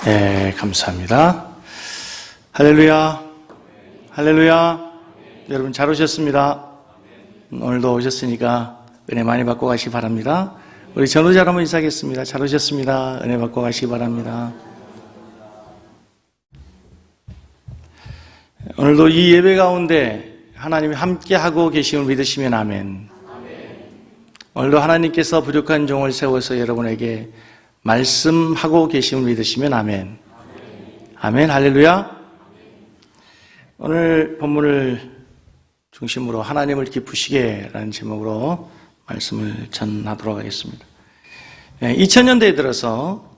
네, 감사합니다. 할렐루야, 할렐루야. 여러분 잘 오셨습니다. 오늘도 오셨으니까 은혜 많이 받고 가시기 바랍니다. 우리 전우자로 한번 인사하겠습니다. 잘 오셨습니다. 은혜 받고 가시기 바랍니다. 오늘도 이 예배 가운데 하나님이 함께하고 계심을 믿으시면 아멘. 오늘도 하나님께서 부족한 종을 세워서 여러분에게 말씀하고 계심을 믿으시면 아멘. 아멘. 할렐루야. 오늘 본문을 중심으로 하나님을 기쁘시게 라는 제목으로 말씀을 전하도록 하겠습니다. 2000년대에 들어서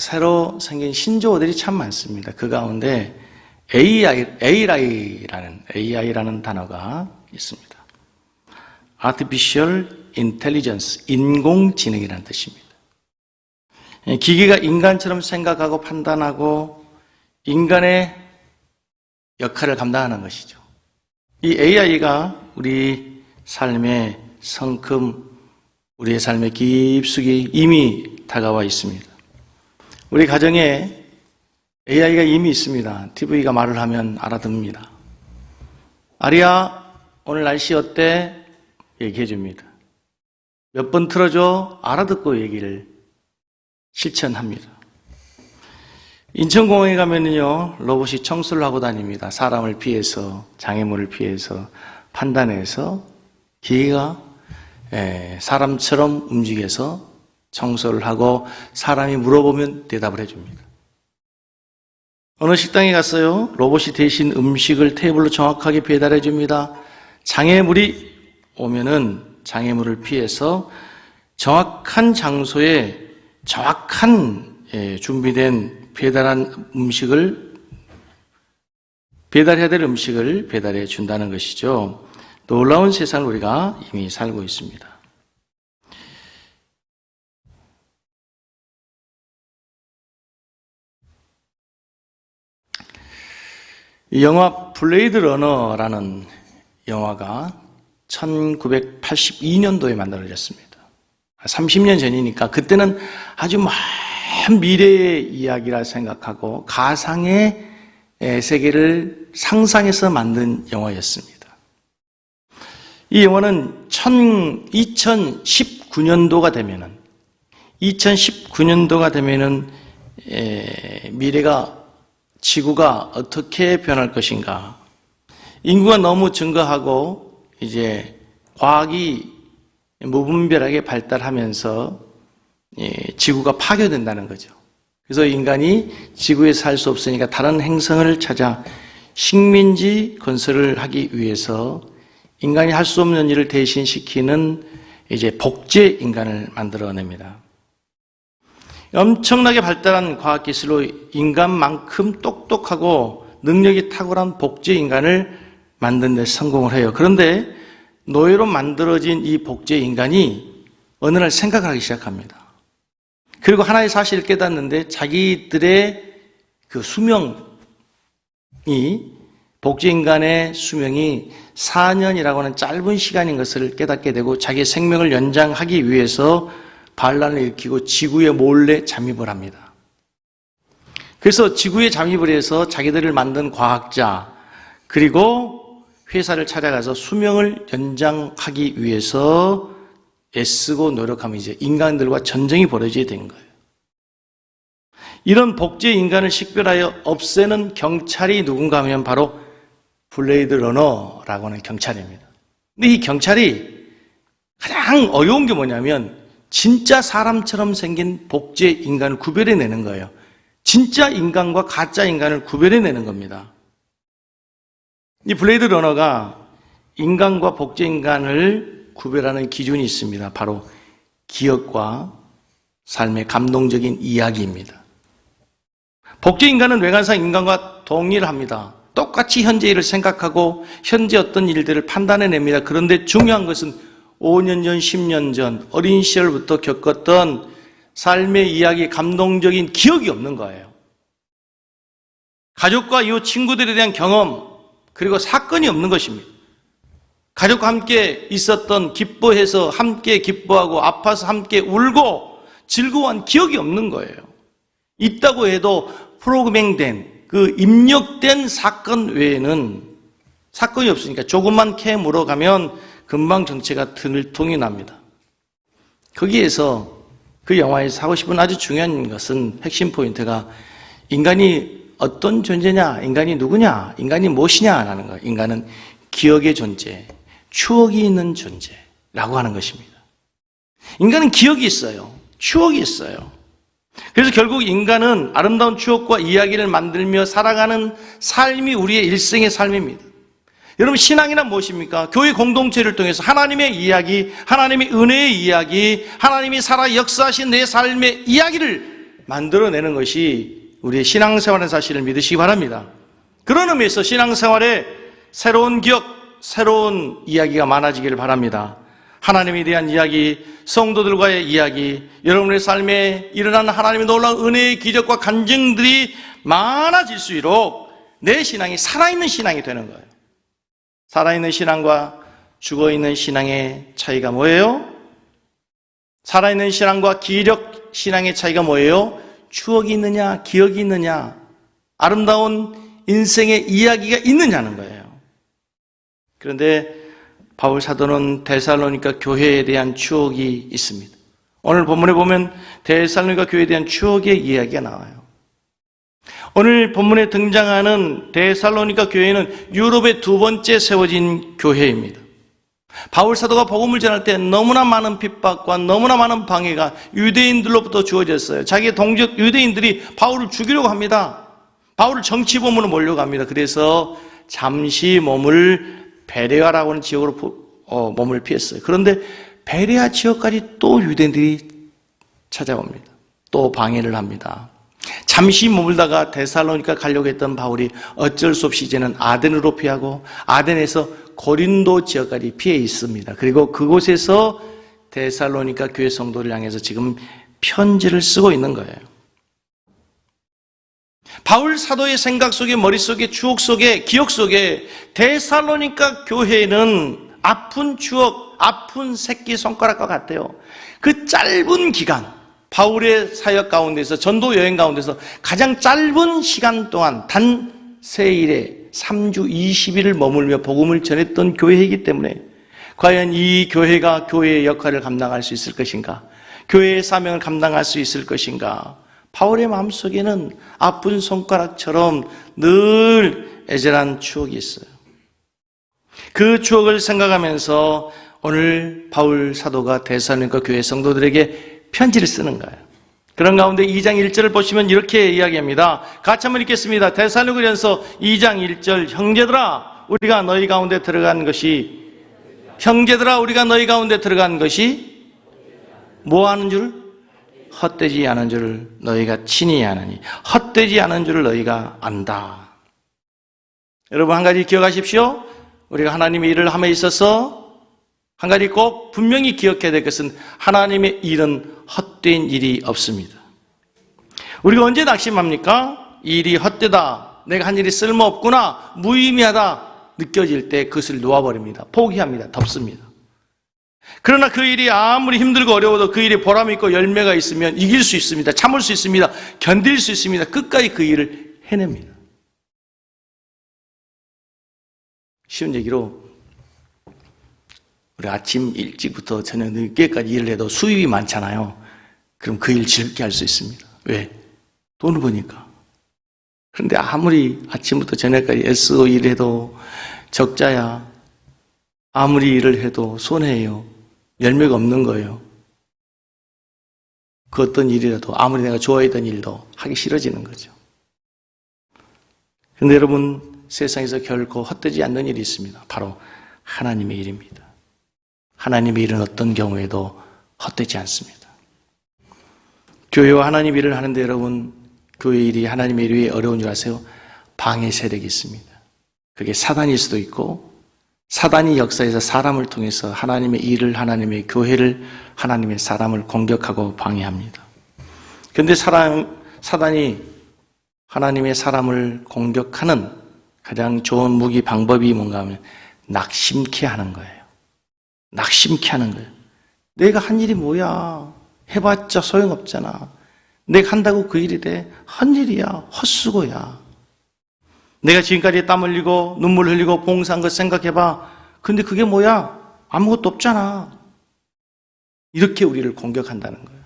새로 생긴 신조어들이 참 많습니다. 그 가운데 AI라는 단어가 있습니다. Artificial Intelligence, 인공지능이라는 뜻입니다. 기계가 인간처럼 생각하고 판단하고 인간의 역할을 감당하는 것이죠. 이 AI가 우리 삶의 성큼, 우리의 삶의 깊숙이 이미 다가와 있습니다. 우리 가정에 AI가 이미 있습니다. TV가 말을 하면 알아듣습니다. 아리야, 오늘 날씨 어때? 얘기해 줍니다. 몇 번 틀어줘? 알아듣고 얘기를 실천합니다. 인천공항에 가면요, 로봇이 청소를 하고 다닙니다. 사람을 피해서, 장애물을 피해서, 판단해서 기계가 사람처럼 움직여서 청소를 하고 사람이 물어보면 대답을 해줍니다. 어느 식당에 갔어요. 로봇이 대신 음식을 테이블로 정확하게 배달해 줍니다. 장애물이 오면은 장애물을 피해서 정확한 장소에 정확한 준비된 배달해야 될 음식을 배달해 준다는 것이죠. 놀라운 세상을 우리가 이미 살고 있습니다. 이 영화 블레이드 러너라는 영화가 1982년도에 만들어졌습니다. 30년 전이니까 그때는 아주 먼 미래의 이야기라 생각하고 가상의 세계를 상상해서 만든 영화였습니다. 이 영화는 2019년도가 되면은 미래가 지구가 어떻게 변할 것인가? 인구가 너무 증가하고 이제 과학이 무분별하게 발달하면서 지구가 파괴된다는 거죠. 그래서 인간이 지구에 살 수 없으니까 다른 행성을 찾아 식민지 건설을 하기 위해서 인간이 할 수 없는 일을 대신시키는 이제 복제 인간을 만들어냅니다. 엄청나게 발달한 과학기술로 인간만큼 똑똑하고 능력이 탁월한 복제 인간을 만드는 데 성공을 해요. 그런데 노예로 만들어진 이 복제 인간이 어느 날 생각을 하기 시작합니다. 그리고 하나의 사실을 깨닫는데 자기들의 그 수명이, 복제 인간의 수명이 4년이라고 하는 짧은 시간인 것을 깨닫게 되고 자기의 생명을 연장하기 위해서 반란을 일으키고 지구에 몰래 잠입을 합니다. 그래서 지구에 잠입을 해서 자기들을 만든 과학자 그리고 회사를 찾아가서 수명을 연장하기 위해서 애쓰고 노력하면 이제 인간들과 전쟁이 벌어지게 된 거예요. 이런 복제 인간을 식별하여 없애는 경찰이 누군가 하면 바로 블레이드 러너라고 하는 경찰입니다. 근데 이 경찰이 가장 어려운 게 뭐냐면 진짜 사람처럼 생긴 복제 인간을 구별해내는 거예요. 진짜 인간과 가짜 인간을 구별해내는 겁니다. 이 블레이드 러너가 인간과 복제 인간을 구별하는 기준이 있습니다. 바로 기억과 삶의 감동적인 이야기입니다. 복제 인간은 외관상 인간과 동일합니다. 똑같이 현재 일을 생각하고 현재 어떤 일들을 판단해냅니다. 그런데 중요한 것은 5년 전, 10년 전 어린 시절부터 겪었던 삶의 이야기, 감동적인 기억이 없는 거예요. 가족과 이웃 친구들에 대한 경험 그리고 사건이 없는 것입니다. 가족과 함께 있었던 기뻐해서 함께 기뻐하고 아파서 함께 울고 즐거워한 기억이 없는 거예요. 있다고 해도 프로그램된 그 입력된 사건 외에는 사건이 없으니까 조금만 캐 물어가면 금방 정체가 들통이 납니다. 거기에서 그 영화에서 하고 싶은 아주 중요한 것은 핵심 포인트가 인간이 어떤 존재냐, 인간이 누구냐, 인간이 무엇이냐라는 거예요. 인간은 기억의 존재, 추억이 있는 존재라고 하는 것입니다. 인간은 기억이 있어요. 추억이 있어요. 그래서 결국 인간은 아름다운 추억과 이야기를 만들며 살아가는 삶이 우리의 일생의 삶입니다. 여러분, 신앙이란 무엇입니까? 교회 공동체를 통해서 하나님의 이야기, 하나님의 은혜의 이야기, 하나님이 살아 역사하신 내 삶의 이야기를 만들어내는 것이 우리의 신앙생활의 사실을 믿으시기 바랍니다. 그런 의미에서 신앙생활에 새로운 기억, 새로운 이야기가 많아지기를 바랍니다. 하나님에 대한 이야기, 성도들과의 이야기, 여러분의 삶에 일어난 하나님의 놀라운 은혜의 기적과 간증들이 많아질수록 내 신앙이 살아있는 신앙이 되는 거예요. 살아있는 신앙과 죽어있는 신앙의 차이가 뭐예요? 살아있는 신앙과 기력 신앙의 차이가 뭐예요? 추억이 있느냐, 기억이 있느냐, 아름다운 인생의 이야기가 있느냐는 거예요. 그런데 바울 사도는 데살로니가 교회에 대한 추억이 있습니다. 오늘 본문에 보면 데살로니가 교회에 대한 추억의 이야기가 나와요. 오늘 본문에 등장하는 데살로니가 교회는 유럽의 두 번째 세워진 교회입니다. 바울 사도가 복음을 전할 때 너무나 많은 핍박과 너무나 많은 방해가 유대인들로부터 주어졌어요. 자기의 동족 유대인들이 바울을 죽이려고 합니다. 바울을 정치범으로 몰려고 합니다. 그래서 잠시 몸을 베레아라고 하는 지역으로 몸을 피했어요. 그런데 베레아 지역까지 또 유대인들이 찾아옵니다. 또 방해를 합니다. 잠시 머물다가 데살로니가 가려고 했던 바울이 어쩔 수 없이 이제는 아덴으로 피하고 아덴에서 고린도 지역까지 피해 있습니다. 그리고 그곳에서 데살로니가 교회 성도를 향해서 지금 편지를 쓰고 있는 거예요. 바울 사도의 생각 속에, 머릿속에, 추억 속에, 기억 속에 데살로니가 교회는 아픈 추억, 아픈 새끼손가락과 같아요. 그 짧은 기간, 바울의 사역 가운데서, 전도 여행 가운데서 가장 짧은 시간 동안 단 세일에 3주 20일을 머물며 복음을 전했던 교회이기 때문에 과연 이 교회가 교회의 역할을 감당할 수 있을 것인가? 교회의 사명을 감당할 수 있을 것인가? 바울의 마음속에는 아픈 손가락처럼 늘 애절한 추억이 있어요. 그 추억을 생각하면서 오늘 바울 사도가 데살로니가 교회 성도들에게 편지를 쓰는 거예요. 그런 가운데 2장 1절을 보시면 이렇게 이야기합니다. 같이 한번 읽겠습니다. 데살로니가전서 2장 1절. 형제들아 우리가 너희 가운데 들어간 것이 뭐 하는 줄? 헛되지 않은 줄을 너희가 친히 아느니 헛되지 않은 줄을 너희가 안다. 여러분, 한 가지 기억하십시오. 우리가 하나님의 일을 함에 있어서 한 가지 꼭 분명히 기억해야 될 것은 하나님의 일은 헛된 일이 없습니다. 우리가 언제 낙심합니까? 이 일이 헛되다, 내가 한 일이 쓸모없구나, 무의미하다 느껴질 때 그것을 놓아버립니다. 포기합니다. 덮습니다. 그러나 그 일이 아무리 힘들고 어려워도 그 일에 보람이 있고 열매가 있으면 이길 수 있습니다. 참을 수 있습니다. 견딜 수 있습니다. 끝까지 그 일을 해냅니다. 쉬운 얘기로 우리 아침 일찍부터 저녁 늦게까지 일을 해도 수입이 많잖아요. 그럼 그 일 즐겁게 할 수 있습니다. 왜? 돈을 버니까. 그런데 아무리 아침부터 저녁까지 애쓰고 일을 해도 적자야. 아무리 일을 해도 손해예요. 열매가 없는 거예요. 그 어떤 일이라도 아무리 내가 좋아했던 일도 하기 싫어지는 거죠. 그런데 여러분, 세상에서 결코 헛되지 않는 일이 있습니다. 바로 하나님의 일입니다. 하나님의 일은 어떤 경우에도 헛되지 않습니다. 교회와 하나님 일을 하는데 여러분, 교회 일이 하나님의 일이 왜 어려운 줄 아세요? 방해 세력이 있습니다. 그게 사단일 수도 있고, 사단이 역사에서 사람을 통해서 하나님의 일을, 하나님의 교회를, 하나님의 사람을 공격하고 방해합니다. 그런데 사단이 하나님의 사람을 공격하는 가장 좋은 무기 방법이 뭔가 하면 낙심케 하는 거예요. 낙심케 하는 거예요. 내가 한 일이 뭐야? 해봤자 소용없잖아. 내가 한다고 그 일이 돼? 헛일이야, 헛수고야. 내가 지금까지 땀 흘리고 눈물 흘리고 봉사한 것 생각해봐. 근데 그게 뭐야? 아무것도 없잖아. 이렇게 우리를 공격한다는 거예요.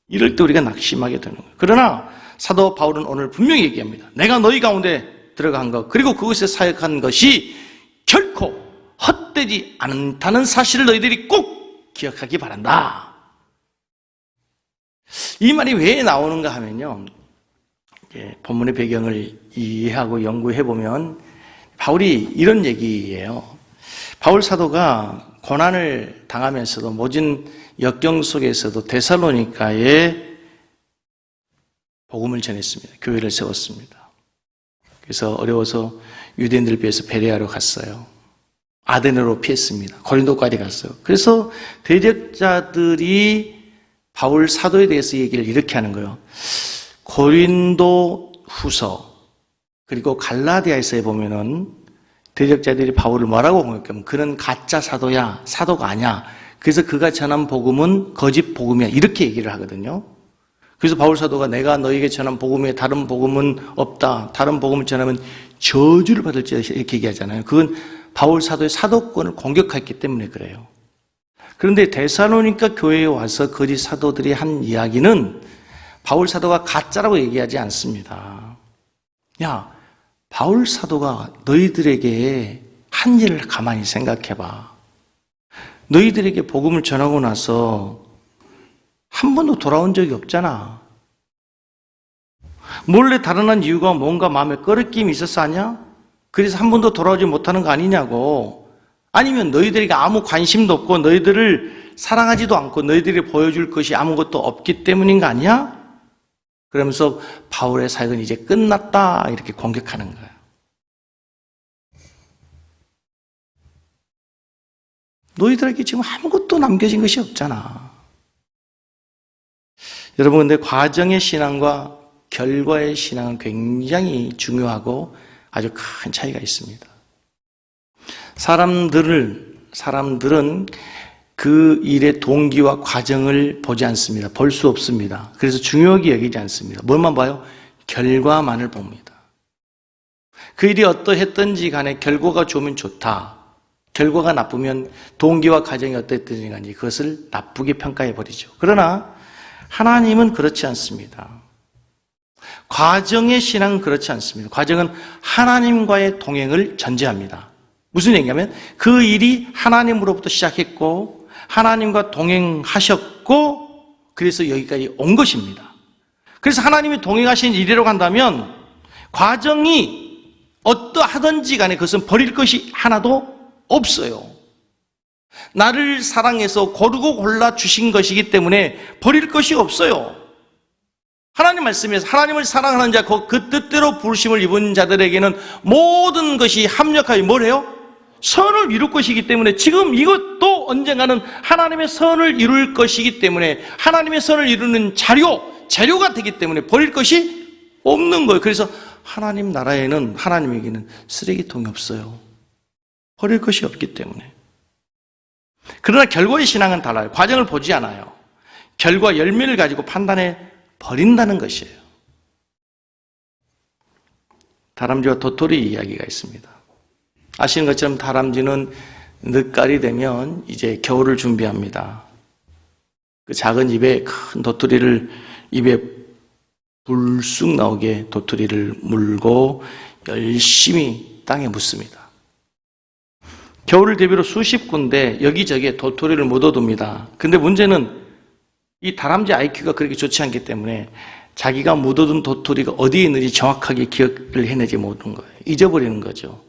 이럴 때 우리가 낙심하게 되는 거예요. 그러나 사도 바울은 오늘 분명히 얘기합니다. 내가 너희 가운데 들어간 것, 그리고 그것에 사역한 것이 결코 헛되지 않다는 사실을 너희들이 꼭 기억하기 바란다. 이 말이 왜 나오는가 하면요, 본문의 배경을 이해하고 연구해보면 바울이 이런 얘기예요. 바울 사도가 고난을 당하면서도 모진 역경 속에서도 데살로니가에 복음을 전했습니다. 교회를 세웠습니다. 그래서 어려워서 유대인들을 위해서 베레아로 갔어요. 아데네로 피했습니다. 고린도까지 갔어요. 그래서 대적자들이 바울 사도에 대해서 얘기를 이렇게 하는 거예요. 고린도 후서 그리고 갈라디아에서 보면은 대적자들이 바울을 뭐라고 공격하면 그는 가짜 사도야, 사도가 아니야. 그래서 그가 전한 복음은 거짓 복음이야. 이렇게 얘기를 하거든요. 그래서 바울 사도가 내가 너에게 전한 복음에 다른 복음은 없다. 다른 복음을 전하면 저주를 받을지어다. 이렇게 얘기하잖아요. 그건 바울 사도의 사도권을 공격했기 때문에 그래요. 그런데 데살로니가 교회에 와서 거짓 사도들이 한 이야기는 바울 사도가 가짜라고 얘기하지 않습니다. 야, 바울 사도가 너희들에게 한 일을 가만히 생각해봐. 너희들에게 복음을 전하고 나서 한 번도 돌아온 적이 없잖아. 몰래 달아난 이유가 뭔가 마음에 꺼리낌이 있었어 하냐? 그래서 한 번도 돌아오지 못하는 거 아니냐고. 아니면 너희들에게 아무 관심도 없고 너희들을 사랑하지도 않고 너희들이 보여줄 것이 아무것도 없기 때문인 거 아니야? 그러면서 바울의 사역은 이제 끝났다 이렇게 공격하는 거예요. 너희들에게 지금 아무것도 남겨진 것이 없잖아. 여러분, 근데 과정의 신앙과 결과의 신앙은 굉장히 중요하고 아주 큰 차이가 있습니다. 사람들은 그 일의 동기와 과정을 보지 않습니다. 볼 수 없습니다. 그래서 중요하게 여기지 않습니다. 뭘만 봐요? 결과만을 봅니다. 그 일이 어떠했든지 간에 결과가 좋으면 좋다. 결과가 나쁘면 동기와 과정이 어땠든지 간에 그것을 나쁘게 평가해 버리죠. 그러나 하나님은 그렇지 않습니다. 과정의 신앙은 그렇지 않습니다. 과정은 하나님과의 동행을 전제합니다. 무슨 얘기냐면 그 일이 하나님으로부터 시작했고 하나님과 동행하셨고 그래서 여기까지 온 것입니다. 그래서 하나님이 동행하신 일이라고 한다면 과정이 어떠하든지 간에 그것은 버릴 것이 하나도 없어요. 나를 사랑해서 고르고 골라 주신 것이기 때문에 버릴 것이 없어요. 하나님 말씀에서 하나님을 사랑하는 자, 그 뜻대로 부르심을 입은 자들에게는 모든 것이 합력하여 뭘 해요? 선을 이룰 것이기 때문에 지금 이것도 언젠가는 하나님의 선을 이룰 것이기 때문에 하나님의 선을 이루는 재료가 되기 때문에 버릴 것이 없는 거예요. 그래서 하나님 나라에는 하나님에게는 쓰레기통이 없어요. 버릴 것이 없기 때문에. 그러나 결과의 신앙은 달라요. 과정을 보지 않아요. 결과 열매를 가지고 판단해 버린다는 것이에요. 다람쥐와 도토리 이야기가 있습니다. 아시는 것처럼 다람쥐는 늦가을이 되면 이제 겨울을 준비합니다. 그 작은 입에 큰 도토리를 입에 불쑥 나오게 도토리를 물고 열심히 땅에 묻습니다. 겨울을 대비로 수십 군데 여기저기에 도토리를 묻어둡니다. 근데 문제는 이 다람쥐 IQ가 그렇게 좋지 않기 때문에 자기가 묻어둔 도토리가 어디에 있는지 정확하게 기억을 해내지 못한 거예요. 잊어버리는 거죠.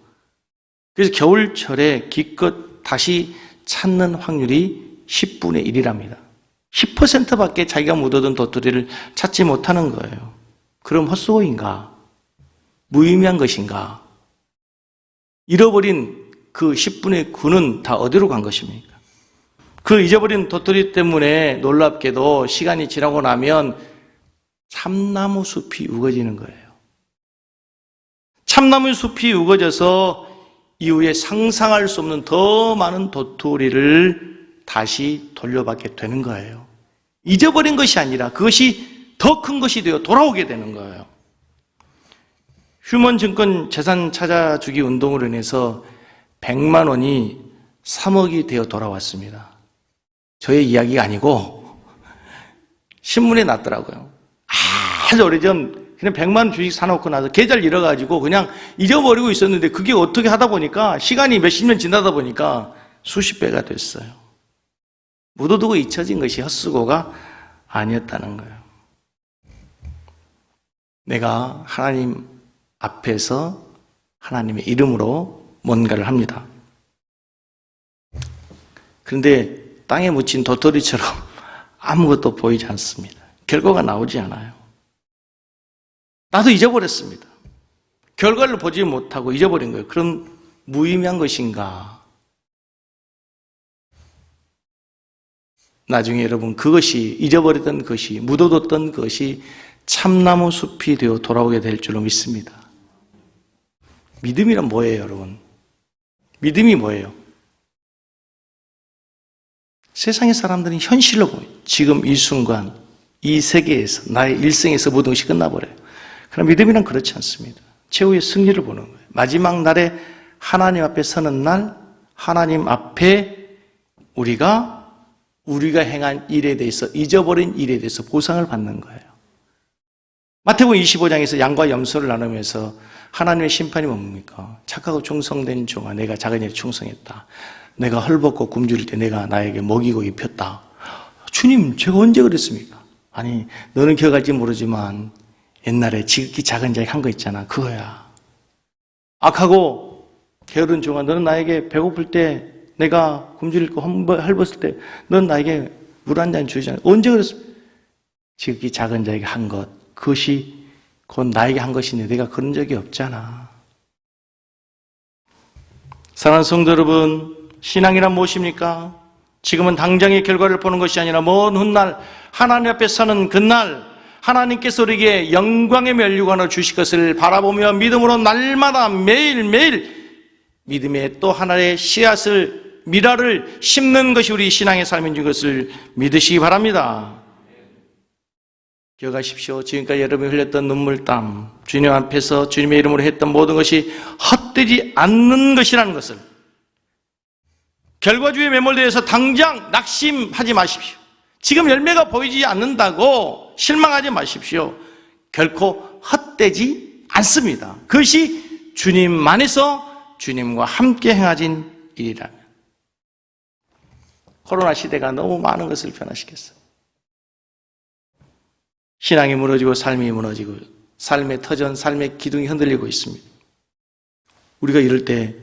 그래서 겨울철에 기껏 다시 찾는 확률이 10분의 1이랍니다. 10%밖에 자기가 묻어둔 도토리를 찾지 못하는 거예요. 그럼 헛수고인가? 무의미한 것인가? 잃어버린 그 10분의 9는 다 어디로 간 것입니까? 그 잊어버린 도토리 때문에 놀랍게도 시간이 지나고 나면 참나무 숲이 우거지는 거예요. 참나무 숲이 우거져서 이후에 상상할 수 없는 더 많은 도토리를 다시 돌려받게 되는 거예요. 잊어버린 것이 아니라 그것이 더 큰 것이 되어 돌아오게 되는 거예요. 휴먼증권 재산 찾아주기 운동으로 인해서 100만 원이 3억이 되어 돌아왔습니다. 저의 이야기가 아니고 신문에 났더라고요. 아주 오래전 그냥 100만 원 주식 사놓고 나서 계좌를 잃어가지고 그냥 잊어버리고 있었는데 그게 어떻게 하다 보니까 시간이 몇십 년 지나다 보니까 수십 배가 됐어요. 묻어두고 잊혀진 것이 헛수고가 아니었다는 거예요. 내가 하나님 앞에서 하나님의 이름으로 뭔가를 합니다. 그런데 땅에 묻힌 도토리처럼 아무것도 보이지 않습니다. 결과가 나오지 않아요. 나도 잊어버렸습니다. 결과를 보지 못하고 잊어버린 거예요. 그럼 무의미한 것인가? 나중에 여러분 그것이 잊어버렸던 것이 묻어뒀던 것이 참나무 숲이 되어 돌아오게 될 줄로 믿습니다. 믿음이란 뭐예요, 여러분? 믿음이 뭐예요? 세상의 사람들은 현실로 보여요. 지금 이 순간, 이 세계에서, 나의 일생에서 모든 것이 끝나버려요. 그러나 믿음이란 그렇지 않습니다. 최후의 승리를 보는 거예요. 마지막 날에 하나님 앞에 서는 날, 하나님 앞에 우리가 행한 일에 대해서, 잊어버린 일에 대해서 보상을 받는 거예요. 마태복음 25장에서 양과 염소를 나누면서 하나님의 심판이 뭡니까? 착하고 충성된 종아, 내가 작은 일에 충성했다. 내가 헐벗고 굶주릴 때 내가 나에게 먹이고 입혔다. 주님, 제가 언제 그랬습니까? 아니, 너는 기억할지 모르지만 옛날에 지극히 작은 자에게 한 거 있잖아. 그거야. 악하고 게으른 종아, 너는 나에게 배고플 때 내가 굶주릴 거 헐벗을 때 넌 나에게 물 한 잔 주잖아. 언제 그랬습니까? 지극히 작은 자에게 한 것, 그것이 곧 나에게 한 것인데 내가 그런 적이 없잖아. 사랑하는 성도 여러분, 신앙이란 무엇입니까? 지금은 당장의 결과를 보는 것이 아니라 먼 훗날 하나님 앞에 서는 그날 하나님께서 우리에게 영광의 면류관을 주실 것을 바라보며 믿음으로 날마다 매일매일 믿음의 또 하나의 씨앗을, 미라를 심는 것이 우리 신앙의 삶인 것을 믿으시기 바랍니다. 기억하십시오. 지금까지 여러분이 흘렸던 눈물땀, 주님 앞에서 주님의 이름으로 했던 모든 것이 헛되지 않는 것이라는 것을, 결과주의에 매몰되어서 당장 낙심하지 마십시오. 지금 열매가 보이지 않는다고 실망하지 마십시오. 결코 헛되지 않습니다. 그것이 주님만에서 주님과 함께 행하진 일이라면. 코로나 시대가 너무 많은 것을 변화시켰어요. 신앙이 무너지고 삶이 무너지고 삶의 터전, 삶의 기둥이 흔들리고 있습니다. 우리가 이럴 때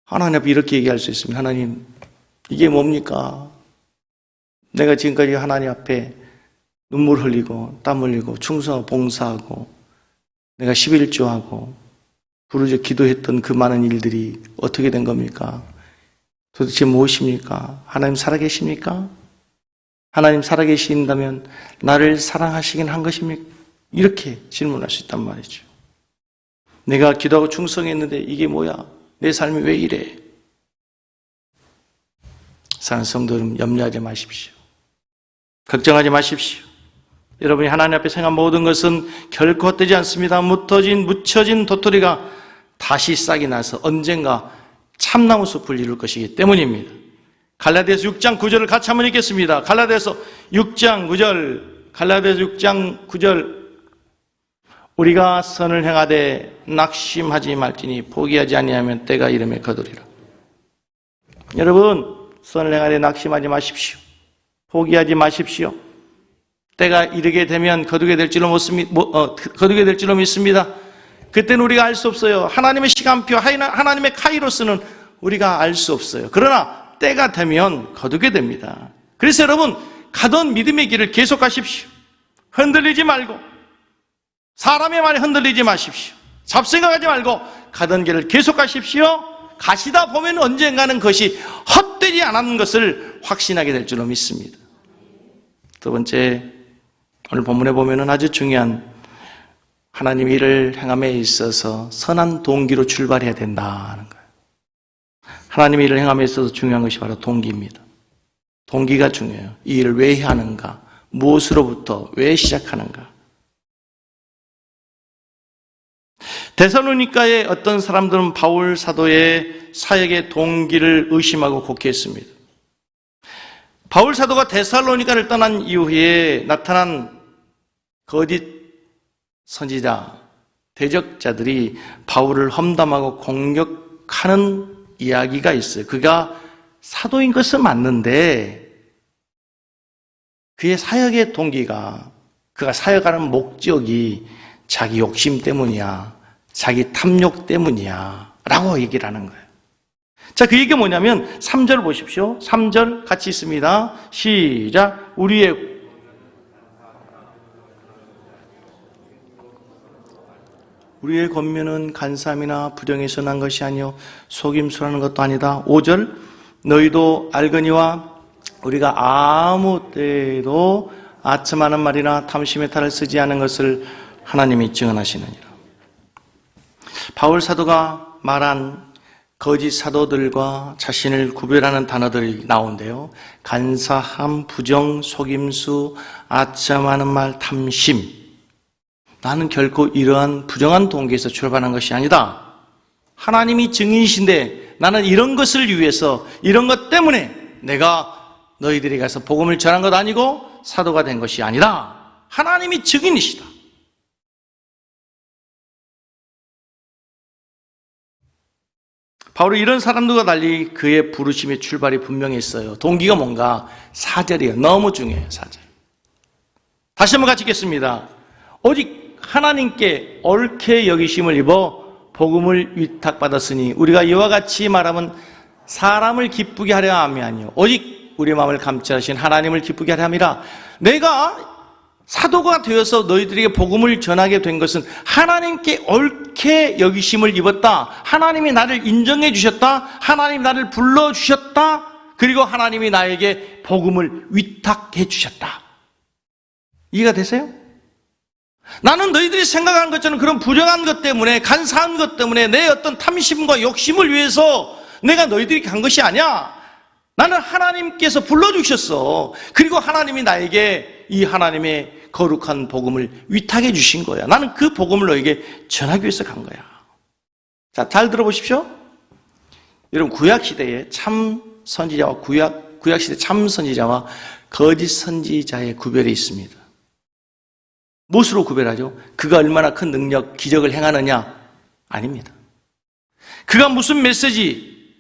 하나님 앞에 이렇게 얘기할 수 있습니다. 하나님, 이게 뭡니까? 내가 지금까지 하나님 앞에 눈물 흘리고 땀 흘리고 충성하고 봉사하고 내가 11조하고 부르짖어 기도했던 그 많은 일들이 어떻게 된 겁니까? 도대체 무엇입니까? 하나님 살아계십니까? 하나님 살아계신다면 나를 사랑하시긴 한 것입니까? 이렇게 질문할 수 있단 말이죠. 내가 기도하고 충성했는데 이게 뭐야? 내 삶이 왜 이래? 사랑하는 성도 여러분, 염려하지 마십시오. 걱정하지 마십시오. 여러분이 하나님 앞에 생각한 모든 것은 결코 헛되지 않습니다. 묻혀진 도토리가 다시 싹이 나서 언젠가 참나무 숲을 이룰 것이기 때문입니다. 갈라디아서 6장 9절을 같이 한번 읽겠습니다. 갈라디아서 6장 9절 우리가 선을 행하되 낙심하지 말지니 포기하지 아니하면 때가 이름에 거두리라. 여러분, 선을 행하되 낙심하지 마십시오. 포기하지 마십시오. 때가 이르게 되면 거두게 될 줄로 믿습니다. 그때는 우리가 알 수 없어요. 하나님의 시간표, 하나님의 카이로스는 우리가 알 수 없어요. 그러나 때가 되면 거두게 됩니다. 그래서 여러분, 가던 믿음의 길을 계속하십시오. 흔들리지 말고, 사람의 말에 흔들리지 마십시오. 잡생각하지 말고 가던 길을 계속하십시오. 가시다 보면 언젠가는 그것이 헛되지 않은 것을 확신하게 될 줄로 믿습니다. 두 번째, 오늘 본문에 보면 아주 중요한 하나님의 일을 행함에 있어서 선한 동기로 출발해야 된다는 거예요. 하나님의 일을 행함에 있어서 중요한 것이 바로 동기입니다. 동기가 중요해요. 이 일을 왜 해야 하는가? 무엇으로부터 왜 시작하는가? 데살로니가의 어떤 사람들은 바울 사도의 사역의 동기를 의심하고 곡해했습니다. 바울 사도가 데살로니가를 떠난 이후에 나타난 거짓 선지자, 대적자들이 바울을 험담하고 공격하는 이야기가 있어요. 그가 사도인 것은 맞는데 그의 사역의 동기가, 그가 사역하는 목적이 자기 욕심 때문이야, 자기 탐욕 때문이야 라고 얘기를 하는 거예요. 자, 그 얘기가 뭐냐면 3절 보십시오. 3절 같이 있습니다. 시작. 우리의 권면은 간사함이나 부정에서 난 것이 아니요 속임수라는 것도 아니다. 5절. 너희도 알거니와 우리가 아무 때에도 아첨하는 말이나 탐심의 탈을 쓰지 않은 것을 하나님이 증언하시느니라. 바울 사도가 말한 거짓 사도들과 자신을 구별하는 단어들이 나오는데요. 간사함, 부정, 속임수, 아첨하는 말, 탐심. 나는 결코 이러한 부정한 동기에서 출발한 것이 아니다. 하나님이 증인이신데 나는 이런 것을 위해서, 이런 것 때문에 내가 너희들이 가서 복음을 전한 것 아니고 사도가 된 것이 아니다. 하나님이 증인이시다. 바로 이런 사람들과 달리 그의 부르심의 출발이 분명히 있어요. 동기가 뭔가? 4절이에요. 너무 중요해요. 4절. 다시 한번 같이 읽겠습니다. 오직 하나님께 옳게 여기심을 입어 복음을 위탁받았으니 우리가 이와 같이 말하면 사람을 기쁘게 하려 함이 아니요 오직 우리 마음을 감찰하신 하나님을 기쁘게 하려 함이라. 내가 사도가 되어서 너희들에게 복음을 전하게 된 것은 하나님께 옳게 여기심을 입었다. 하나님이 나를 인정해 주셨다. 하나님이 나를 불러주셨다. 그리고 하나님이 나에게 복음을 위탁해 주셨다. 이해가 되세요? 나는 너희들이 생각하는 것처럼 그런 부정한 것 때문에, 간사한 것 때문에, 내 어떤 탐심과 욕심을 위해서 내가 너희들이 간 것이 아니야. 나는 하나님께서 불러주셨어. 그리고 하나님이 나에게 이 하나님의 거룩한 복음을 위탁해 주신 거야. 나는 그 복음을 너에게 전하기 위해서 간 거야. 자, 잘 들어보십시오. 여러분, 구약시대에 참 선지자와 구약시대 참 선지자와 거짓 선지자의 구별이 있습니다. 무엇으로 구별하죠? 그가 얼마나 큰 능력, 기적을 행하느냐? 아닙니다. 그가 무슨 메시지,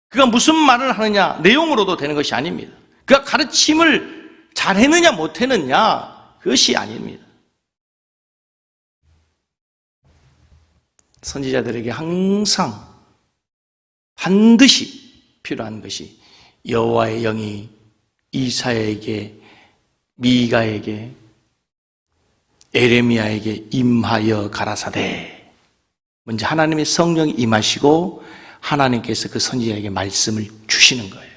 그가 무슨 말을 하느냐, 내용으로도 되는 것이 아닙니다. 그가 가르침을 잘했느냐 못했느냐, 그것이 아닙니다. 선지자들에게 항상 반드시 필요한 것이 여호와의 영이 이사야에게, 미가에게, 에레미야에게 임하여 가라사대. 먼저 하나님의 성령이 임하시고 하나님께서 그 선지자에게 말씀을 주시는 거예요.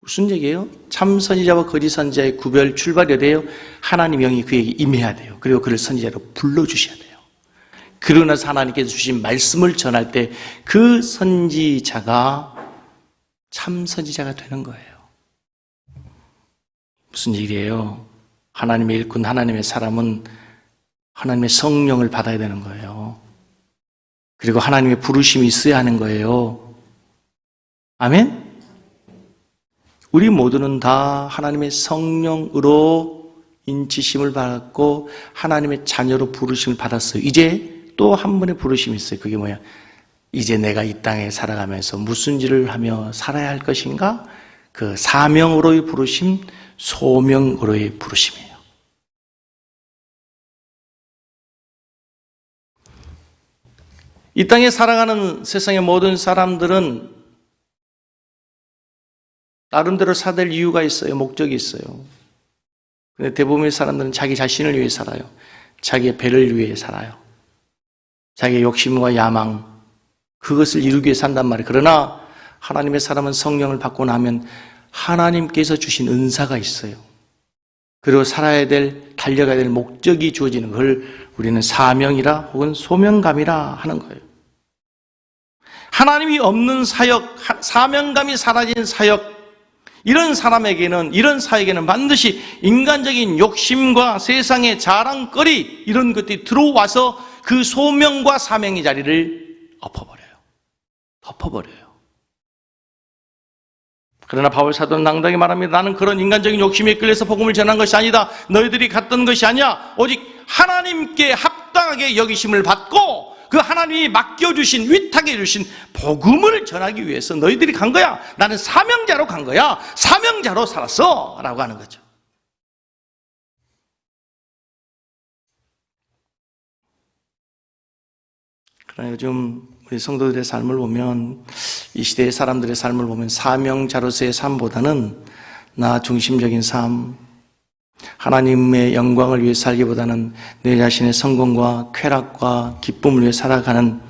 무슨 얘기예요? 참 선지자와 거짓 선지자의 구별 출발이 어디예요? 하나님 영이 그에게 임해야 돼요. 그리고 그를 선지자로 불러주셔야 돼요. 그러고 나서 하나님께서 주신 말씀을 전할 때 그 선지자가 참 선지자가 되는 거예요. 무슨 일이에요? 하나님의 일꾼, 하나님의 사람은 하나님의 성령을 받아야 되는 거예요. 그리고 하나님의 부르심이 있어야 하는 거예요. 아멘? 우리 모두는 다 하나님의 성령으로 인치심을 받았고 하나님의 자녀로 부르심을 받았어요. 이제 또 한 번의 부르심이 있어요. 그게 뭐야? 이제 내가 이 땅에 살아가면서 무슨 일을 하며 살아야 할 것인가? 그 사명으로의 부르심, 소명으로의 부르심이에요. 이 땅에 살아가는 세상의 모든 사람들은 나름대로 살아야 될 이유가 있어요. 목적이 있어요. 근데 대부분의 사람들은 자기 자신을 위해 살아요. 자기의 배를 위해 살아요. 자기의 욕심과 야망, 그것을 이루기 위해 산단 말이에요. 그러나 하나님의 사람은 성령을 받고 나면 하나님께서 주신 은사가 있어요. 그리고 살아야 될, 달려가야 될 목적이 주어지는 걸 우리는 사명이라 혹은 소명감이라 하는 거예요. 하나님이 없는 사역, 사명감이 사라진 사역, 이런 사람에게는, 이런 사에게는 반드시 인간적인 욕심과 세상의 자랑거리, 이런 것들이 들어와서 그 소명과 사명의 자리를 엎어버려요. 덮어버려요. 그러나 바울 사도는 당당히 말합니다. 나는 그런 인간적인 욕심에 끌려서 복음을 전한 것이 아니다. 너희들이 갔던 것이 아니야. 오직 하나님께 합당하게 여기심을 받고 그 하나님이 맡겨주신, 위탁해 주신 복음을 전하기 위해서 너희들이 간 거야. 나는 사명자로 간 거야. 사명자로 살았어. 라고 하는 거죠. 그러나 요즘 우리 성도들의 삶을 보면, 이 시대의 사람들의 삶을 보면 사명자로서의 삶보다는 나 중심적인 삶, 하나님의 영광을 위해 살기보다는 내 자신의 성공과 쾌락과 기쁨을 위해 살아가는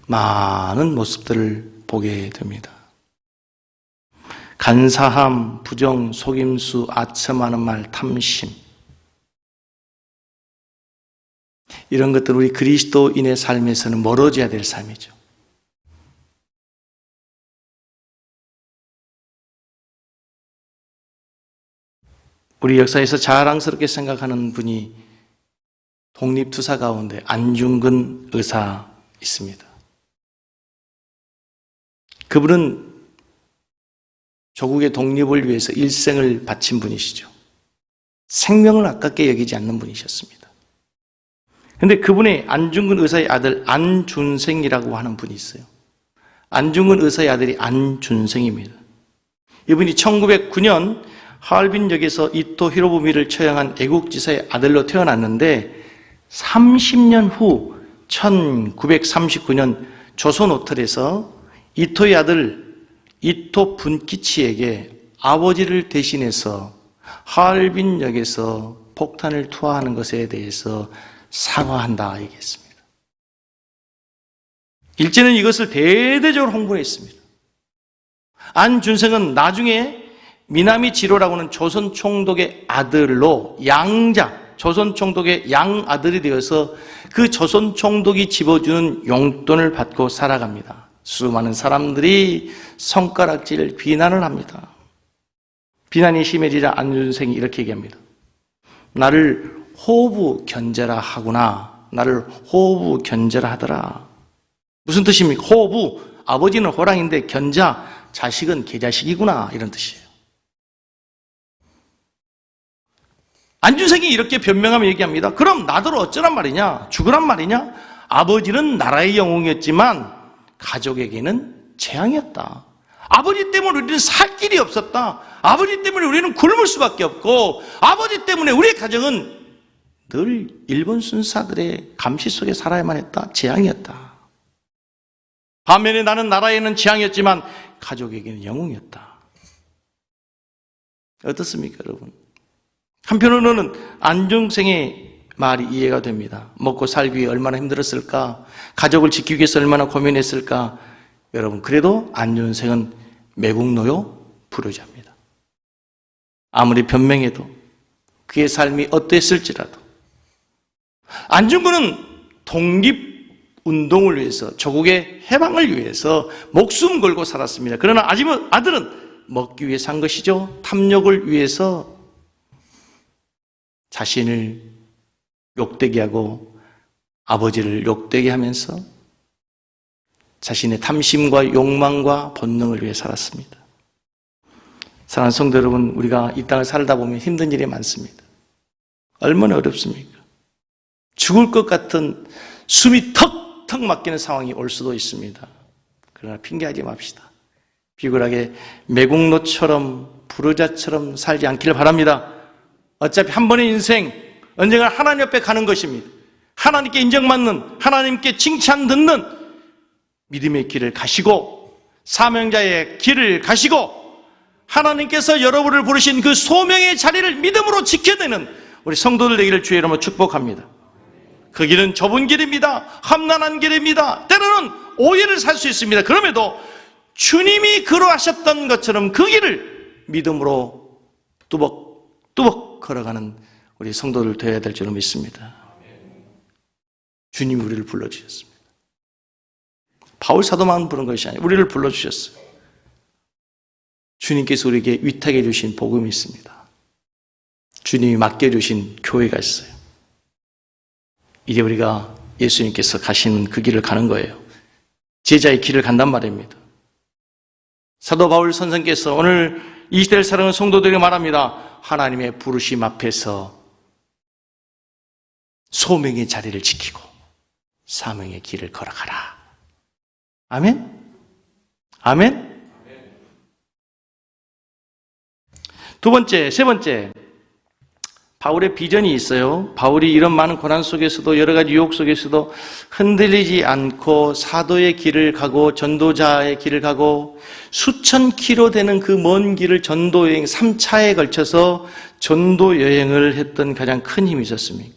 많은 모습들을 보게 됩니다. 간사함, 부정, 속임수, 아첨하는 말, 탐심, 이런 것들 우리 그리스도인의 삶에서는 멀어져야 될 삶이죠. 우리 역사에서 자랑스럽게 생각하는 분이 독립투사 가운데 안중근 의사 있습니다. 그분은 조국의 독립을 위해서 일생을 바친 분이시죠. 생명을 아깝게 여기지 않는 분이셨습니다. 그런데 그분의 안중근 의사의 아들 안준생이라고 하는 분이 있어요. 안중근 의사의 아들이 안준생입니다. 이분이 1909년 하얼빈역에서 이토 히로부미를 처형한 애국지사의 아들로 태어났는데 30년 후 1939년 조선 호텔에서 이토의 아들 이토 분키치에게 아버지를 대신해서 하얼빈역에서 폭탄을 투하하는 것에 대해서 사과한다 얘기했습니다. 일제는 이것을 대대적으로 홍보했습니다. 안준생은 나중에 미나미 지로라고 하는 조선 총독의 아들로 양자, 조선 총독의 양아들이 되어서 그 조선 총독이 집어주는 용돈을 받고 살아갑니다. 수많은 사람들이 손가락질, 비난을 합니다. 비난이 심해지자 안준생이 이렇게 얘기합니다. 나를 호부 견제라 하구나. 나를 호부 견제라 하더라. 무슨 뜻입니까? 호부, 아버지는 호랑인데 견자, 자식은 개자식이구나. 이런 뜻이에요. 안준생이 이렇게 변명하며 얘기합니다. 그럼 나더러 어쩌란 말이냐? 죽으란 말이냐? 아버지는 나라의 영웅이었지만 가족에게는 재앙이었다. 아버지 때문에 우리는 살 길이 없었다. 아버지 때문에 우리는 굶을 수밖에 없고 아버지 때문에 우리의 가정은 늘 일본 순사들의 감시 속에 살아야만 했다. 재앙이었다. 반면에 나는 나라에는 재앙이었지만 가족에게는 영웅이었다. 어떻습니까, 여러분? 한편으로는 안중생의 말이 이해가 됩니다. 먹고 살기 위해 얼마나 힘들었을까? 가족을 지키기 위해서 얼마나 고민했을까? 여러분, 그래도 안중생은 매국노요 불효자입니다. 아무리 변명해도 그의 삶이 어땠을지라도 안중근은 독립운동을 위해서, 조국의 해방을 위해서 목숨 걸고 살았습니다. 그러나 아들은 먹기 위해 산 것이죠. 탐욕을 위해서 자신을 욕되게 하고 아버지를 욕되게 하면서 자신의 탐심과 욕망과 본능을 위해 살았습니다. 사랑하는 성도 여러분, 우리가 이 땅을 살다 보면 힘든 일이 많습니다. 얼마나 어렵습니까? 죽을 것 같은 숨이 턱턱 막히는 상황이 올 수도 있습니다. 그러나 핑계하지 맙시다. 비굴하게 매국노처럼 부르자처럼 살지 않기를 바랍니다. 어차피 한 번의 인생, 언젠가 하나님 옆에 가는 것입니다. 하나님께 인정받는, 하나님께 칭찬 듣는 믿음의 길을 가시고 사명자의 길을 가시고 하나님께서 여러분을 부르신 그 소명의 자리를 믿음으로 지켜내는 우리 성도들 되기를 주의 이름으로 축복합니다. 그 길은 좁은 길입니다. 험난한 길입니다. 때로는 오해를 살 수 있습니다. 그럼에도 주님이 그러하셨던 것처럼 그 길을 믿음으로 뚜벅뚜벅 걸어가는 우리 성도들 되어야 될 줄로 믿습니다. 주님이 우리를 불러주셨습니다. 바울 사도만 부른 것이 아니라 우리를 불러주셨어요. 주님께서 우리에게 위탁해 주신 복음이 있습니다. 주님이 맡겨주신 교회가 있어요. 이제 우리가 예수님께서 가시는 그 길을 가는 거예요. 제자의 길을 간단 말입니다. 사도 바울 선생께서 오늘 이 시대를 살아가는 성도들에게 말합니다. 하나님의 부르심 앞에서 소명의 자리를 지키고 사명의 길을 걸어가라. 아멘? 아멘? 세 번째, 바울의 비전이 있어요. 바울이 이런 많은 고난 속에서도 여러 가지 유혹 속에서도 흔들리지 않고 사도의 길을 가고 전도자의 길을 가고 수천 킬로 되는 그 먼 길을 전도 여행 3차에 걸쳐서 전도 여행을 했던 가장 큰 힘이 있었습니다.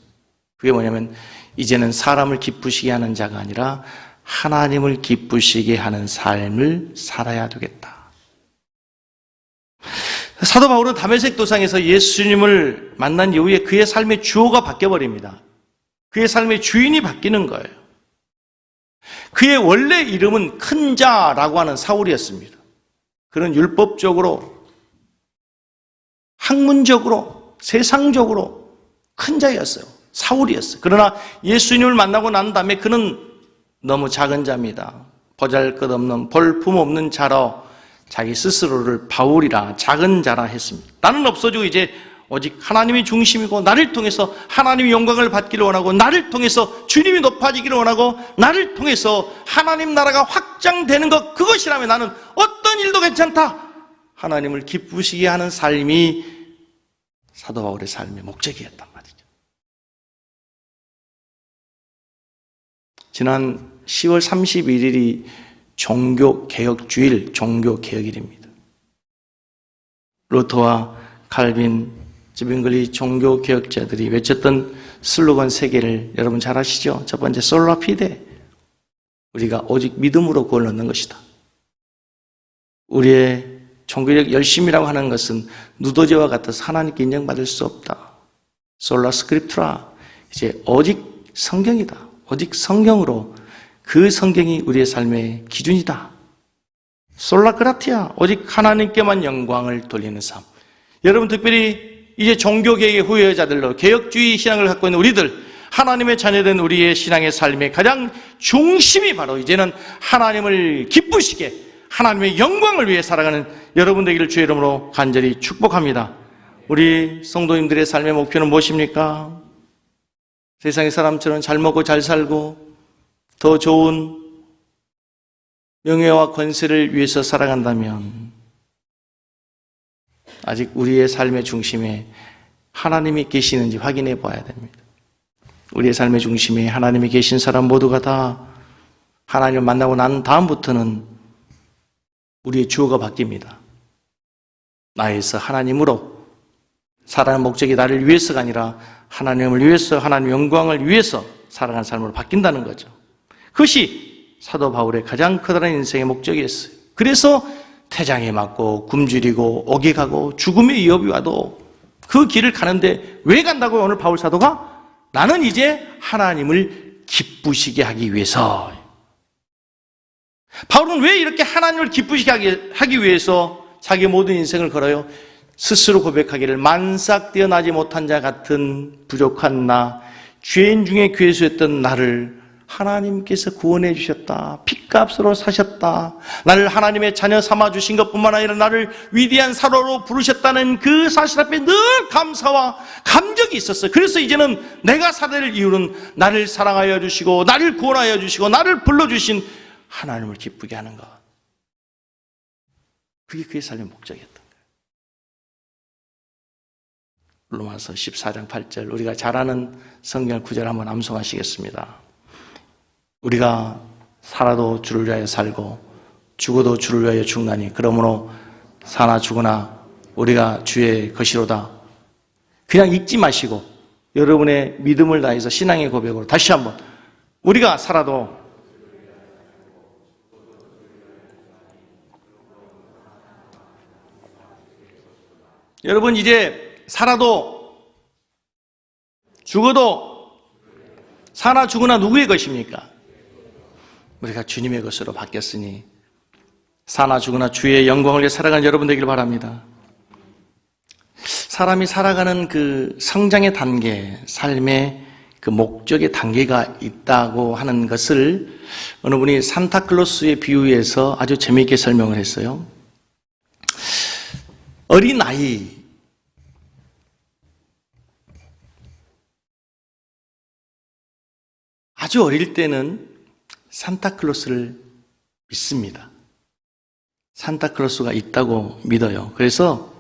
그게 뭐냐면 이제는 사람을 기쁘시게 하는 자가 아니라 하나님을 기쁘시게 하는 삶을 살아야 되겠다. 사도 바울은 다메섹 도상에서 예수님을 만난 이후에 그의 삶의 주어가 바뀌어버립니다. 그의 삶의 주인이 바뀌는 거예요. 그의 원래 이름은 큰 자라고 하는 사울이었습니다. 그는 율법적으로, 학문적으로, 세상적으로 큰 자였어요. 사울이었어요. 그러나 예수님을 만나고 난 다음에 그는 너무 작은 자입니다. 보잘것없는 볼품없는 자로 자기 스스로를 바울이라 작은 자라 했습니다. 나는 없어지고 이제 오직 하나님이 중심이고 나를 통해서 하나님의 영광을 받기를 원하고 나를 통해서 주님이 높아지기를 원하고 나를 통해서 하나님 나라가 확장되는 것, 그것이라면 나는 어떤 일도 괜찮다. 하나님을 기쁘시게 하는 삶이 사도 바울의 삶의 목적이었단 말이죠. 지난 10월 31일이 종교개혁주일, 종교개혁일입니다. 루터와 칼빈, 지빙글리 종교개혁자들이 외쳤던 슬로건 3개를 여러분 잘 아시죠? 첫 번째, 솔라 피데, 우리가 오직 믿음으로 구원을 얻는 것이다. 우리의 종교적 열심이라고 하는 것은 누더제와 같아서 하나님께 인정받을 수 없다. 솔라 스크립트라, 이제 오직 성경이다. 오직 성경으로, 그 성경이 우리의 삶의 기준이다. 솔라 그라티아, 오직 하나님께만 영광을 돌리는 삶. 여러분, 특별히 이제 종교개혁의 후예자들로 개혁주의 신앙을 갖고 있는 우리들, 하나님의 자녀된 우리의 신앙의 삶의 가장 중심이 바로 이제는 하나님을 기쁘시게 하나님의 영광을 위해 살아가는 여러분 되기를 주의 이름으로 간절히 축복합니다. 우리 성도님들의 삶의 목표는 무엇입니까? 세상의 사람처럼 잘 먹고 잘 살고 더 좋은 명예와 권세를 위해서 살아간다면 아직 우리의 삶의 중심에 하나님이 계시는지 확인해 봐야 됩니다. 우리의 삶의 중심에 하나님이 계신 사람 모두가 다 하나님을 만나고 난 다음부터는 우리의 주어가 바뀝니다. 나에서 하나님으로 살아가는 목적이 나를 위해서가 아니라 하나님을 위해서, 하나님의 영광을 위해서 살아가는 삶으로 바뀐다는 거죠. 그것이 사도 바울의 가장 커다란 인생의 목적이었어요. 그래서 태장에 맞고 굶주리고 옥에 가고 죽음의 위협이 와도 그 길을 가는데 왜 간다고요? 오늘 바울 사도가 나는 이제 하나님을 기쁘시게 하기 위해서. 바울은 왜 이렇게 하나님을 기쁘시게 하기 위해서 자기 모든 인생을 걸어요? 스스로 고백하기를 만삭되어 나지 못한 자 같은 부족한 나, 죄인 중에 괴수했던 나를 하나님께서 구원해 주셨다. 핏값으로 사셨다. 나를 하나님의 자녀 삼아 주신 것뿐만 아니라 나를 위대한 사로로 부르셨다는 그 사실 앞에 늘 감사와 감격이 있었어요. 그래서 이제는 내가 살아야 이유는 나를 사랑하여 주시고 나를 구원하여 주시고 나를 불러주신 하나님을 기쁘게 하는 것. 그게 그의 삶의 목적이었던 거예요. 로마서 14장 8절, 우리가 잘 아는 성경 구절 한번 암송하시겠습니다. 우리가 살아도 주를 위하여 살고 죽어도 주를 위하여 죽나니 그러므로 사나 죽으나 우리가 주의 것이로다. 그냥 읽지 마시고 여러분의 믿음을 다해서 신앙의 고백으로 다시 한번, 우리가 살아도 여러분, 이제 살아도 죽어도 사나 죽으나 누구의 것입니까? 우리가 주님의 것으로 바뀌었으니 사나 죽으나 주의 영광을 위해 살아가는 여러분 되길 바랍니다. 사람이 살아가는 그 성장의 단계, 삶의 그 목적의 단계가 있다고 하는 것을 어느 분이 산타클로스의 비유에서 아주 재미있게 설명을 했어요. 어린아이, 아주 어릴 때는 산타클로스를 믿습니다. 산타클로스가 있다고 믿어요. 그래서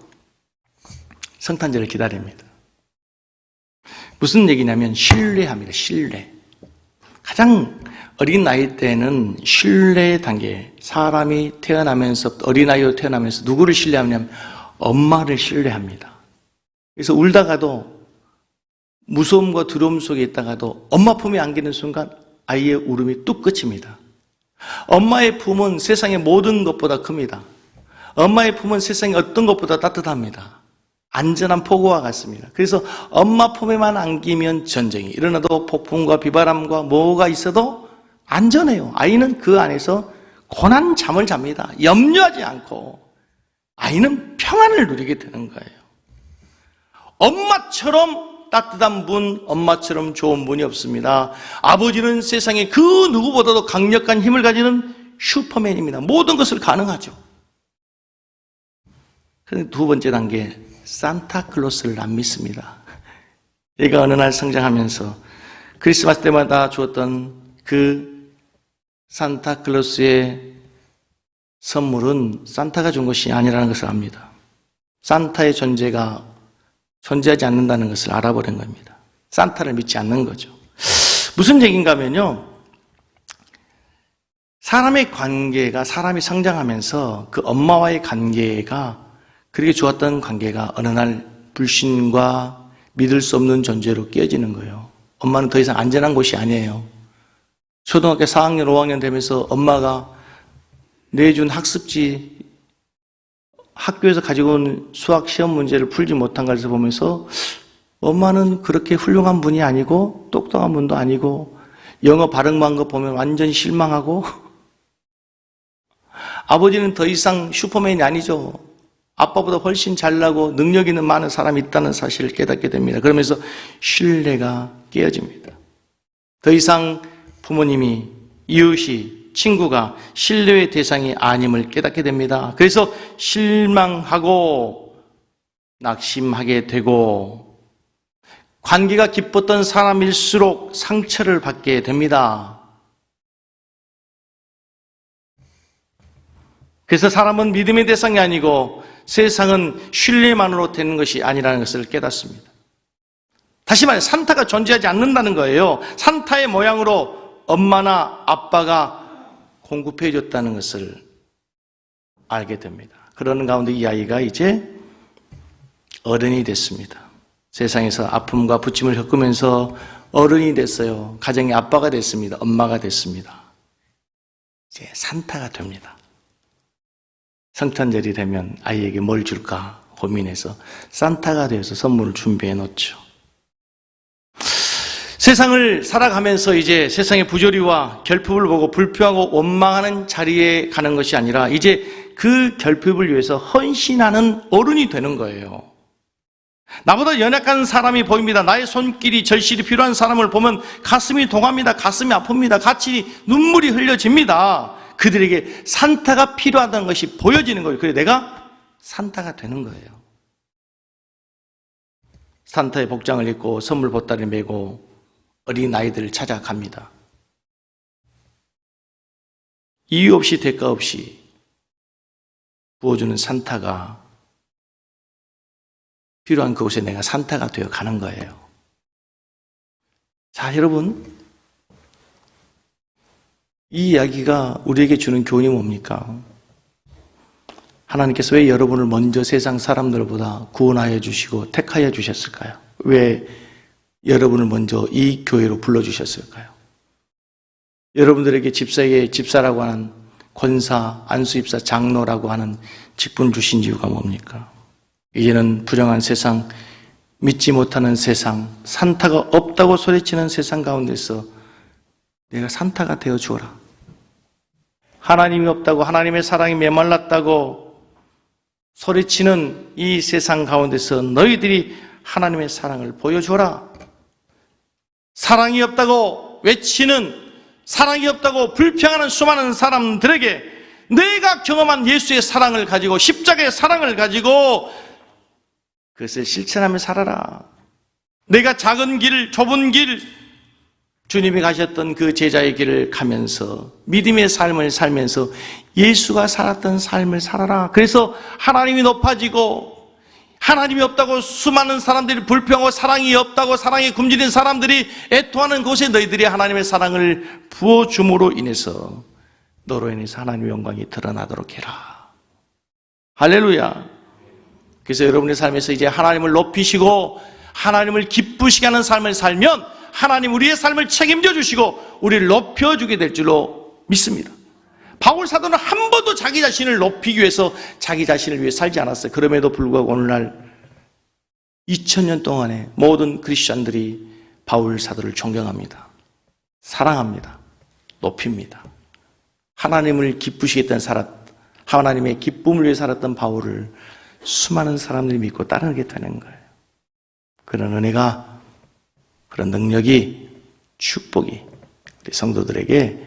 성탄절을 기다립니다. 무슨 얘기냐면 신뢰합니다. 신뢰. 가장 어린 나이 때는 신뢰의 단계, 사람이 태어나면서 어린아이로 태어나면서 누구를 신뢰하냐면 엄마를 신뢰합니다. 그래서 울다가도 무서움과 두려움 속에 있다가도 엄마 품에 안기는 순간 아이의 울음이 뚝 그칩니다. 엄마의 품은 세상의 모든 것보다 큽니다. 엄마의 품은 세상의 어떤 것보다 따뜻합니다. 안전한 포구와 같습니다. 그래서 엄마 품에만 안기면 전쟁이 일어나도 폭풍과 비바람과 뭐가 있어도 안전해요. 아이는 그 안에서 고난 잠을 잡니다. 염려하지 않고 아이는 평안을 누리게 되는 거예요. 엄마처럼 따뜻한 분, 엄마처럼 좋은 분이 없습니다. 아버지는 세상에 그 누구보다도 강력한 힘을 가지는 슈퍼맨입니다. 모든 것을 가능하죠. 그런데 두 번째 단계, 산타클로스를 안 믿습니다. 얘가 어느 날 성장하면서 크리스마스 때마다 주었던 그 산타클로스의 선물은 산타가 준 것이 아니라는 것을 압니다. 산타의 존재가 존재하지 않는다는 것을 알아버린 겁니다. 산타를 믿지 않는 거죠. 무슨 얘기인가 하면요, 사람의 관계가, 사람이 성장하면서 그 엄마와의 관계가 그렇게 좋았던 관계가 어느 날 불신과 믿을 수 없는 존재로 깨어지는 거예요. 엄마는 더 이상 안전한 곳이 아니에요. 초등학교 4학년, 5학년 되면서 엄마가 내준 학습지, 학교에서 가지고 온 수학 시험 문제를 풀지 못한 것을 보면서 엄마는 그렇게 훌륭한 분이 아니고 똑똑한 분도 아니고 영어 발음만 거 보면 완전 실망하고 아버지는 더 이상 슈퍼맨이 아니죠. 아빠보다 훨씬 잘나고 능력 있는 많은 사람이 있다는 사실을 깨닫게 됩니다. 그러면서 신뢰가 깨어집니다. 더 이상 부모님이, 이웃이, 친구가 신뢰의 대상이 아님을 깨닫게 됩니다. 그래서 실망하고 낙심하게 되고 관계가 깊었던 사람일수록 상처를 받게 됩니다. 그래서 사람은 믿음의 대상이 아니고 세상은 신뢰만으로 되는 것이 아니라는 것을 깨닫습니다. 다시 말해 산타가 존재하지 않는다는 거예요. 산타의 모양으로 엄마나 아빠가 공급해 줬다는 것을 알게 됩니다. 그러는 가운데 이 아이가 이제 어른이 됐습니다. 세상에서 아픔과 부침을 겪으면서 어른이 됐어요. 가정의 아빠가 됐습니다. 엄마가 됐습니다. 이제 산타가 됩니다. 성탄절이 되면 아이에게 뭘 줄까 고민해서 산타가 되어서 선물을 준비해 놓죠. 세상을 살아가면서 이제 세상의 부조리와 결핍을 보고 불평하고 원망하는 자리에 가는 것이 아니라 이제 그 결핍을 위해서 헌신하는 어른이 되는 거예요. 나보다 연약한 사람이 보입니다. 나의 손길이 절실히 필요한 사람을 보면 가슴이 동합니다. 가슴이 아픕니다. 같이 눈물이 흘려집니다. 그들에게 산타가 필요하다는 것이 보여지는 거예요. 그래서 내가 산타가 되는 거예요. 산타의 복장을 입고 선물 보따리를 메고 어린 아이들을 찾아갑니다. 이유 없이 대가 없이 부어주는 산타가 필요한 그곳에 내가 산타가 되어 가는 거예요. 자, 여러분, 이 이야기가 우리에게 주는 교훈이 뭡니까? 하나님께서 왜 여러분을 먼저 세상 사람들보다 구원하여 주시고 택하여 주셨을까요? 왜 여러분을 먼저 이 교회로 불러주셨을까요? 여러분들에게 집사에게 집사라고 하는 권사, 안수입사, 장로라고 하는 직분 주신 이유가 뭡니까? 이제는 불행한 세상, 믿지 못하는 세상, 산타가 없다고 소리치는 세상 가운데서 내가 산타가 되어 주어라. 하나님이 없다고, 하나님의 사랑이 메말랐다고 소리치는 이 세상 가운데서 너희들이 하나님의 사랑을 보여줘라. 사랑이 없다고 외치는, 사랑이 없다고 불평하는 수많은 사람들에게 내가 경험한 예수의 사랑을 가지고, 십자가의 사랑을 가지고 그것을 실천하며 살아라. 내가 작은 길, 좁은 길, 주님이 가셨던 그 제자의 길을 가면서 믿음의 삶을 살면서 예수가 살았던 삶을 살아라. 그래서 하나님이 높아지고, 하나님이 없다고 수많은 사람들이 불평하고 사랑이 없다고 사랑에 굶주린 사람들이 애통하는 곳에 너희들이 하나님의 사랑을 부어줌으로 인해서 너로 인해서 하나님의 영광이 드러나도록 해라. 할렐루야. 그래서 여러분의 삶에서 이제 하나님을 높이시고 하나님을 기쁘시게 하는 삶을 살면 하나님 우리의 삶을 책임져 주시고 우리를 높여주게 될 줄로 믿습니다. 바울 사도는 한 번도 자기 자신을 높이기 위해서 자기 자신을 위해 살지 않았어요. 그럼에도 불구하고 오늘날 2000년 동안에 모든 크리스천들이 바울 사도를 존경합니다. 사랑합니다. 높입니다. 하나님을 기쁘시게 했던 하나님의 기쁨을 위해 살았던 바울을 수많은 사람들이 믿고 따르게 되는 거예요. 그런 은혜가, 그런 능력이, 축복이 우리 성도들에게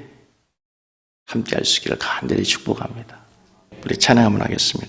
함께 할 수 있기를 간절히 축복합니다. 우리 찬양 한번 하겠습니다.